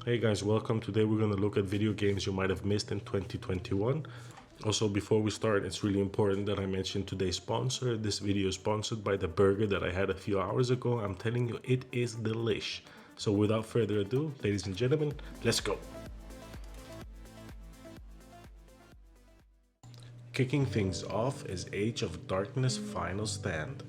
Hey guys, welcome. Today we're going to look at video games you might have missed in 2021. Also, before we start, it's really important that I mention today's sponsor. This video is sponsored by the burger that I had a few hours ago. I'm telling you, it is delish. So without further ado, ladies and gentlemen, let's go. Kicking things off is Age of Darkness Final Stand.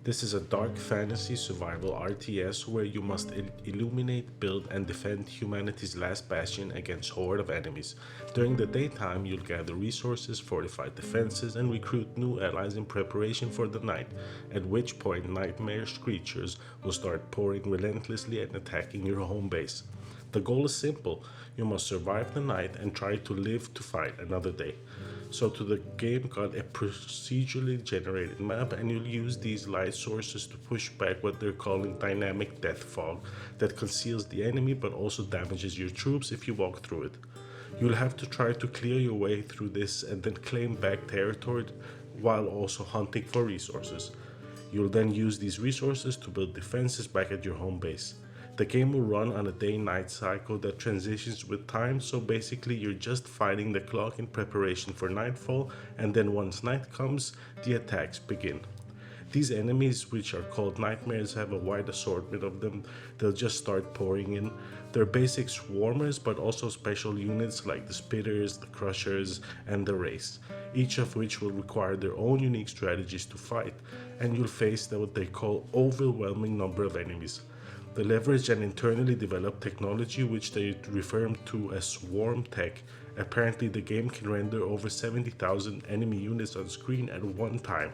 This is a dark fantasy survival RTS where you must illuminate, build, and defend humanity's last bastion against horde of enemies. During the daytime, you'll gather resources, fortify defenses, and recruit new allies in preparation for the night, at which point nightmarish creatures will start pouring relentlessly and attacking your home base. The goal is simple: you must survive the night and try to live to fight another day. So to the game got a procedurally generated map, and you'll use these light sources to push back what they're calling dynamic death fog that conceals the enemy but also damages your troops if you walk through it. You'll have to try to clear your way through this and then claim back territory while also hunting for resources. You'll then use these resources to build defenses back at your home base. The game will run on a day-night cycle that transitions with time, so basically you're just fighting the clock in preparation for nightfall, and then once night comes, the attacks begin. These enemies, which are called nightmares, have a wide assortment of them. They'll just start pouring in. They're basic swarmers, but also special units like the spitters, the crushers, and the wraiths, each of which will require their own unique strategies to fight, and you'll face what they call overwhelming number of enemies. They leverage an internally developed technology which they refer to as swarm tech. Apparently the game can render over 70,000 enemy units on screen at one time.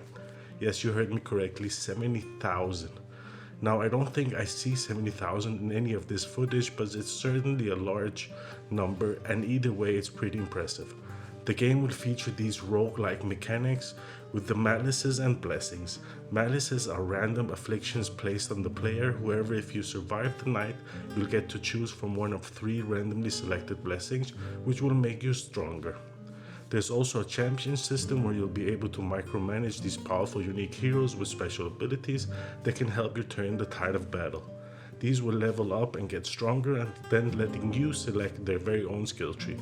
Yes, you heard me correctly, 70,000. Now I don't think I see 70,000 in any of this footage, but it's certainly a large number, and either way it's pretty impressive. The game will feature these rogue-like mechanics with the malices and blessings. Malices are random afflictions placed on the player. However, if you survive the night, you'll get to choose from one of 3 randomly selected blessings, which will make you stronger. There's also a champion system where you'll be able to micromanage these powerful unique heroes with special abilities that can help you turn the tide of battle. These will level up and get stronger, and then letting you select their very own skill tree.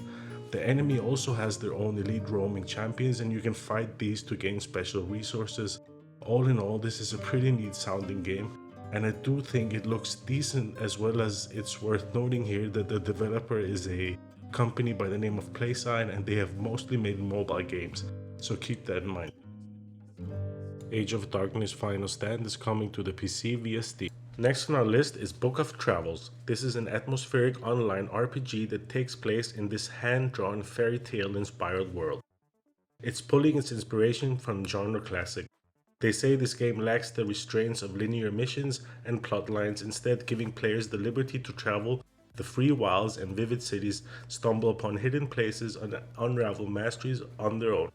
The enemy also has their own elite roaming champions, and you can fight these to gain special resources. All in all, this is a pretty neat sounding game, and I do think it looks decent, as well as it's worth noting here that the developer is a company by the name of PlaySide, and they have mostly made mobile games, so keep that in mind. Age of Darkness Final Stand is coming to the PC via Steam. Next on our list is Book of Travels. This is an atmospheric online RPG that takes place in this hand-drawn fairy tale inspired world. It's pulling its inspiration from genre classic. They say this game lacks the restraints of linear missions and plot lines, instead giving players the liberty to travel the free wilds and vivid cities, stumble upon hidden places, and unravel masteries on their own.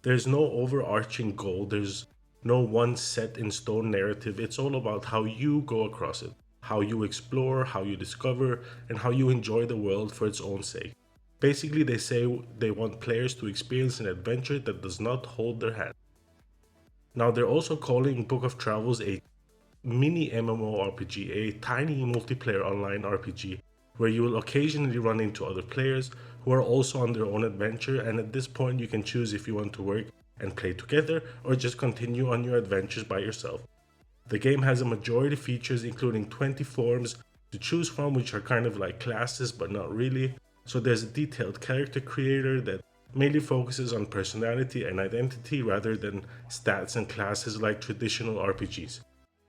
There's no overarching goal, there's no one set in stone narrative. It's all about how you go across it, how you explore, how you discover, and how you enjoy the world for its own sake. Basically, they say they want players to experience an adventure that does not hold their hand. Now, they're also calling Book of Travels a mini MMORPG, a tiny multiplayer online RPG, where you will occasionally run into other players who are also on their own adventure, and at this point you can choose if you want to work and play together or just continue on your adventures by yourself. The game has a majority of features, including 20 forms to choose from, which are kind of like classes but not really. So there's a detailed character creator that mainly focuses on personality and identity rather than stats and classes like traditional RPGs.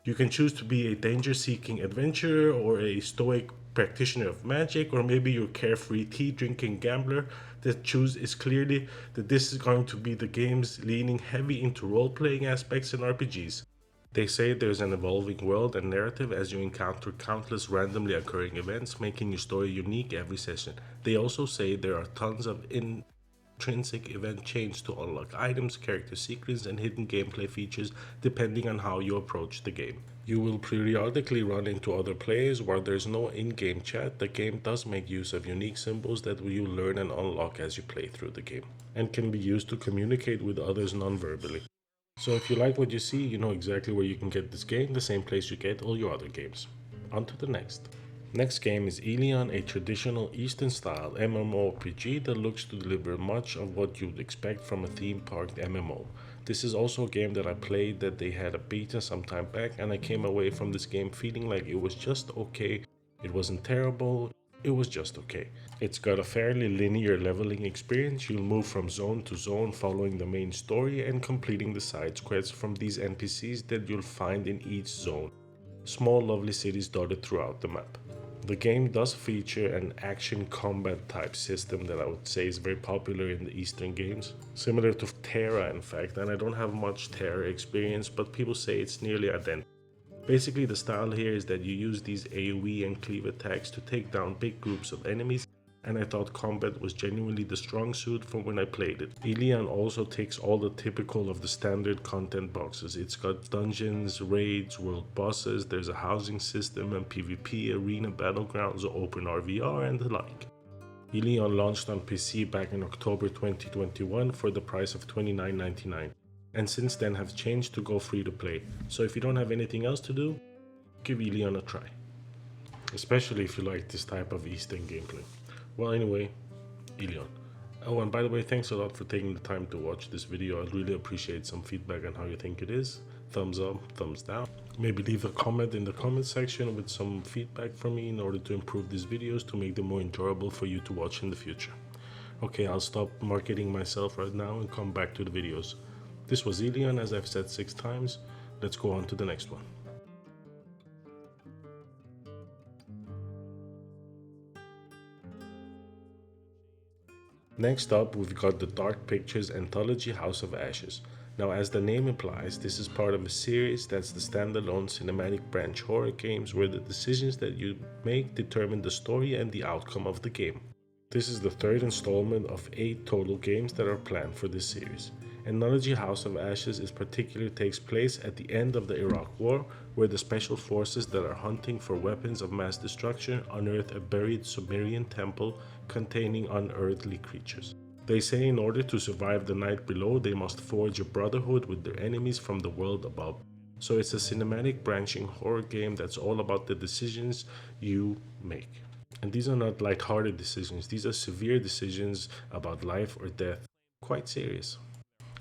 You can choose to be a danger-seeking adventurer or a stoic practitioner of magic, or maybe you're carefree tea-drinking gambler. The choose is clearly that this is going to be the game's leaning heavy into role-playing aspects in RPGs. They say there's an evolving world and narrative as you encounter countless randomly occurring events, making your story unique every session. They also say there are tons of intrinsic event chains to unlock items, character secrets, and hidden gameplay features depending on how you approach the game. You will periodically run into other players. While there's no in-game chat, the game does make use of unique symbols that you learn and unlock as you play through the game, and can be used to communicate with others non-verbally. So if you like what you see, you know exactly where you can get this game, the same place you get all your other games. On to the next. Next game is Lian, a traditional Eastern-style MMORPG that looks to deliver much of what you'd expect from a theme park MMO. This is also a game that I played that they had a beta some time back, and I came away from this game feeling like it was just okay. It wasn't terrible, it was just okay. It's got a fairly linear leveling experience. You'll move from zone to zone following the main story and completing the side quests from these NPCs that you'll find in each zone. Small lovely cities dotted throughout the map. The game does feature an action combat type system that I would say is very popular in the Eastern games, similar to Terra in fact, and I don't have much Terra experience, but people say it's nearly identical. Basically, the style here is that you use these AoE and cleave attacks to take down big groups of enemies, and I thought combat was genuinely the strong suit from when I played it. Lian also takes all the typical of the standard content boxes. It's got dungeons, raids, world bosses, there's a housing system and PvP, arena battlegrounds, open RVR and the like. Lian launched on PC back in October 2021 for the price of $29.99, and since then have changed to go free to play. So if you don't have anything else to do, give Lian a try. Especially if you like this type of Eastern gameplay. Well, anyway, Lian. Oh, and by the way, thanks a lot for taking the time to watch this video. I'd really appreciate some feedback on how you think it is. Thumbs up, thumbs down. Maybe leave a comment in the comment section with some feedback from me in order to improve these videos to make them more enjoyable for you to watch in the future. Okay, I'll stop marketing myself right now and come back to the videos. This was Lian, as I've said 6 times. Let's go on to the next one. Next up, we've got the Dark Pictures anthology House of Ashes. Now, as the name implies, this is part of a series that's the standalone cinematic branch horror games where the decisions that you make determine the story and the outcome of the game. This is the 3rd installment of 8 total games that are planned for this series. Anthology House of Ashes is particularly takes place at the end of the Iraq War, where the special forces that are hunting for weapons of mass destruction unearth a buried Sumerian temple containing unearthly creatures. They say in order to survive the night below, they must forge a brotherhood with their enemies from the world above. So it's a cinematic branching horror game that's all about the decisions you make. And these are not light-hearted decisions, these are severe decisions about life or death, quite serious.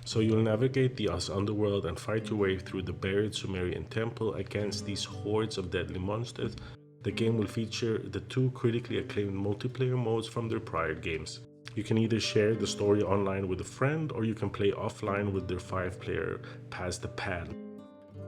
So you'll navigate the underworld and fight your way through the buried Sumerian temple against these hordes of deadly monsters. The game will feature the 2 critically acclaimed multiplayer modes from their prior games. You can either share the story online with a friend, or you can play offline with their 5-player Pass the Pad.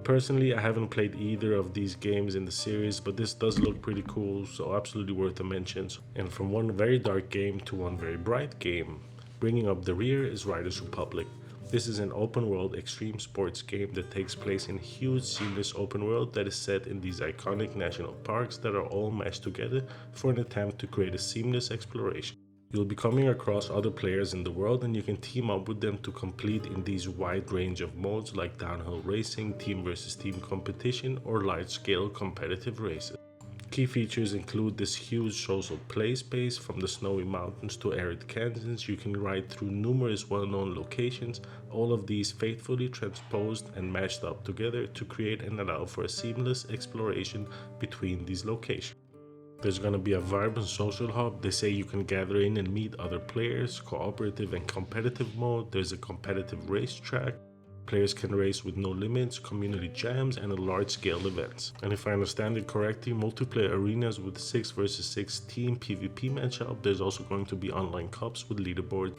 Personally, I haven't played either of these games in the series, but this does look pretty cool, so absolutely worth a mention. And from one very dark game to one very bright game, bringing up the rear is Riders Republic. This is an open-world extreme sports game that takes place in a huge seamless open world that is set in these iconic national parks that are all meshed together for an attempt to create a seamless exploration. You'll be coming across other players in the world, and you can team up with them to complete in these wide range of modes like downhill racing, team versus team competition, or large-scale competitive races. Key features include this huge social play space. From the snowy mountains to arid canyons, you can ride through numerous well-known locations, all of these faithfully transposed and matched up together to create and allow for a seamless exploration between these locations. There's going to be a vibrant social hub. They say you can gather in and meet other players, cooperative and competitive mode. There's a competitive racetrack. Players can race with no limits, community jams, and large-scale events. And if I understand it correctly, multiplayer arenas with 6 versus 6 team PvP matchup. There's also going to be online cups with leaderboard,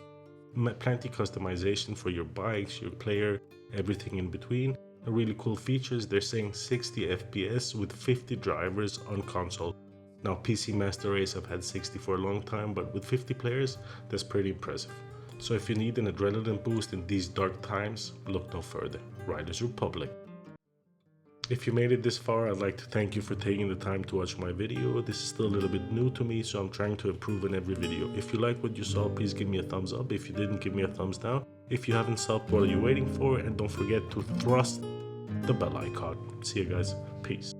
plenty customization for your bikes, your player, everything in between. And really cool features. They're saying 60 FPS with 50 drivers on console. Now, PC Master Race have had 60 for a long time, but with 50 players, that's pretty impressive. So if you need an adrenaline boost in these dark times, look no further. Riders Republic. If you made it this far, I'd like to thank you for taking the time to watch my video. This is still a little bit new to me, so I'm trying to improve in every video. If you like what you saw, please give me a thumbs up. If you didn't, give me a thumbs down. If you haven't subbed, what are you waiting for? And don't forget to thrust the bell icon. See you guys. Peace.